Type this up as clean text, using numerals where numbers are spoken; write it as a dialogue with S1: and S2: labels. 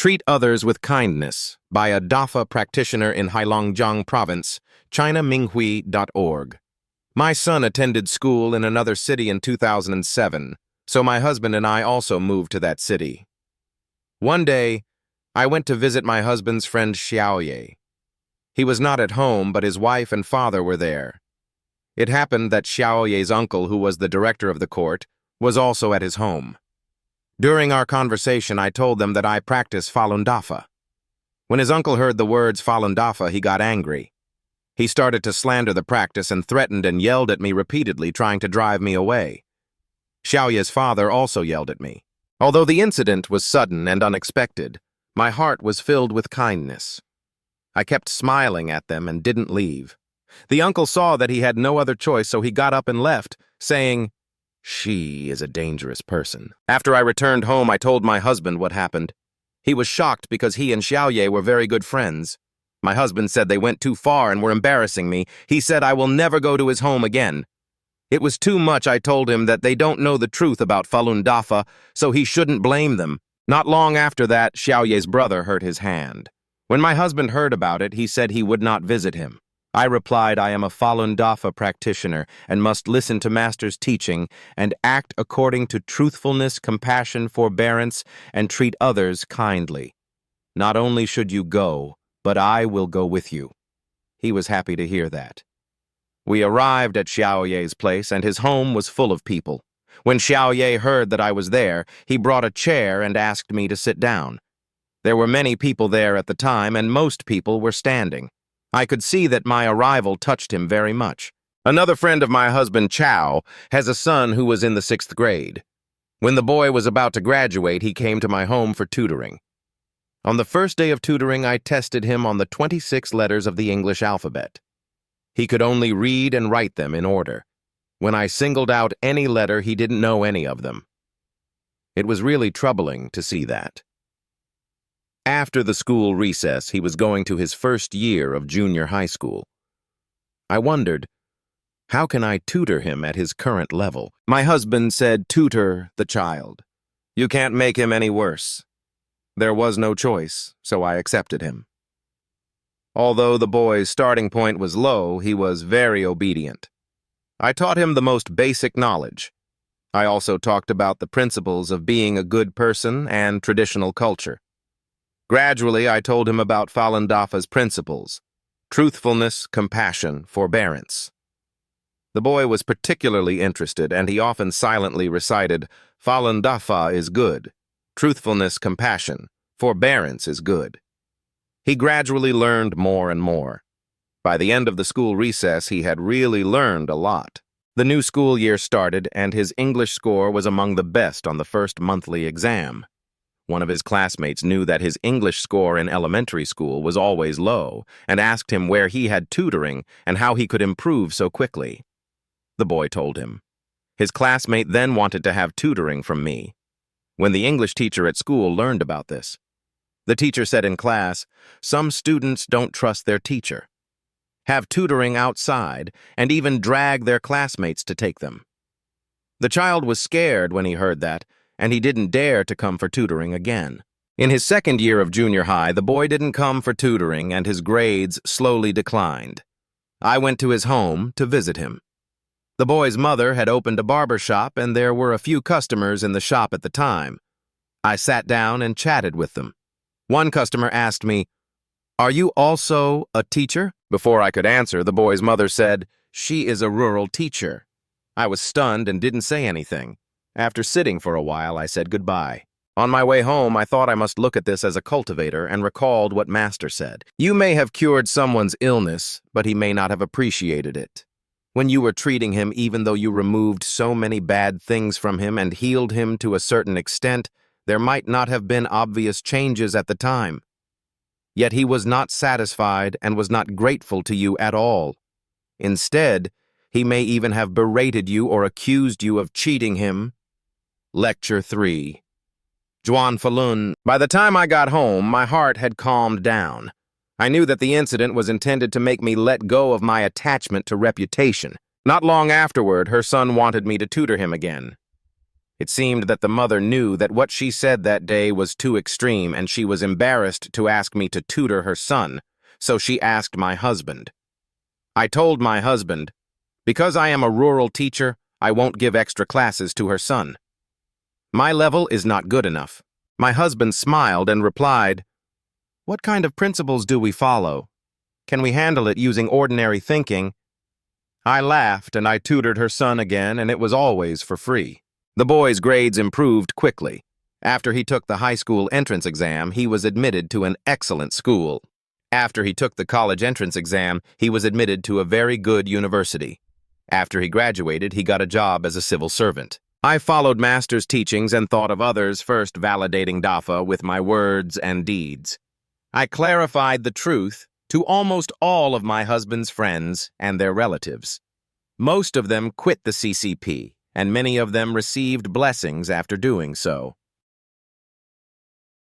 S1: Treat Others with Kindness by a DAFA practitioner in Heilongjiang Province, ChinaMinghui.org. My son attended school in another city in 2007, so my husband and I also moved to that city. One day, I went to visit my husband's friend Xiaoye. He was not at home, but his wife and father were there. It happened that Xiaoye's uncle, who was the director of the court, was also at his home. During our conversation, I told them that I practice Falun Dafa. When his uncle heard the words Falun Dafa, he got angry. He started to slander the practice and threatened and yelled at me repeatedly, trying to drive me away. Xiaoye's father also yelled at me. Although the incident was sudden and unexpected, my heart was filled with kindness. I kept smiling at them and didn't leave. The uncle saw that he had no other choice, so he got up and left, saying, "She is a dangerous person." After I returned home, I told my husband what happened. He was shocked because he and Xiaoye were very good friends. My husband said they went too far and were embarrassing me. He said I will never go to his home again. It was too much. I told him that they don't know the truth about Falun Dafa, so he shouldn't blame them. Not long after that, Xiaoye's brother hurt his hand. When my husband heard about it, he said he would not visit him. I replied, I am a Falun Dafa practitioner and must listen to Master's teaching and act according to truthfulness, compassion, forbearance, and treat others kindly. Not only should you go, but I will go with you. He was happy to hear that. We arrived at Xiaoye's place, and his home was full of people. When Xiaoye heard that I was there, he brought a chair and asked me to sit down. There were many people there at the time, and most people were standing. I could see that my arrival touched him very much. Another friend of my husband, Chow, has a son who was in the 6th grade. When the boy was about to graduate, he came to my home for tutoring. On the first day of tutoring, I tested him on the 26 letters of the English alphabet. He could only read and write them in order. When I singled out any letter, he didn't know any of them. It was really troubling to see that. After the school recess, he was going to his first year of junior high school. I wondered, how can I tutor him at his current level? My husband said, tutor the child. You can't make him any worse. There was no choice, so I accepted him. Although the boy's starting point was low, he was very obedient. I taught him the most basic knowledge. I also talked about the principles of being a good person and traditional culture. Gradually, I told him about Falun Dafa's principles: truthfulness, compassion, forbearance. The boy was particularly interested, and he often silently recited, Falun Dafa is good, truthfulness, compassion, forbearance is good. He gradually learned more and more. By the end of the school recess, he had really learned a lot. The new school year started, and his English score was among the best on the first monthly exam. One of his classmates knew that his English score in elementary school was always low and asked him where he had tutoring and how he could improve so quickly. The boy told him. His classmate then wanted to have tutoring from me. When the English teacher at school learned about this, the teacher said in class, some students don't trust their teacher, have tutoring outside, and even drag their classmates to take them. The child was scared when he heard that, and he didn't dare to come for tutoring again. In his second year of junior high, the boy didn't come for tutoring, and his grades slowly declined. I went to his home to visit him. The boy's mother had opened a barber shop, and there were a few customers in the shop at the time. I sat down and chatted with them. One customer asked me, "Are you also a teacher?" Before I could answer, the boy's mother said, "She is a rural teacher." I was stunned and didn't say anything. After sitting for a while, I said goodbye. On my way home, I thought I must look at this as a cultivator and recalled what Master said. You may have cured someone's illness, but he may not have appreciated it. When you were treating him, even though you removed so many bad things from him and healed him to a certain extent, there might not have been obvious changes at the time. Yet he was not satisfied and was not grateful to you at all. Instead, he may even have berated you or accused you of cheating him. Lecture 3. Zhuan Falun. By the time I got home, my heart had calmed down. I knew that the incident was intended to make me let go of my attachment to reputation. Not long afterward, her son wanted me to tutor him again. It seemed that the mother knew that what she said that day was too extreme, and she was embarrassed to ask me to tutor her son, so she asked my husband. I told my husband, because I am a rural teacher, I won't give extra classes to her son. My level is not good enough. My husband smiled and replied, "What kind of principles do we follow? Can we handle it using ordinary thinking?" I laughed and I tutored her son again, and it was always for free. The boy's grades improved quickly. After he took the high school entrance exam, he was admitted to an excellent school. After he took the college entrance exam, he was admitted to a very good university. After he graduated, he got a job as a civil servant. I followed Master's teachings and thought of others, first validating DAFA with my words and deeds. I clarified the truth to almost all of my husband's friends and their relatives. Most of them quit the CCP, and many of them received blessings after doing so.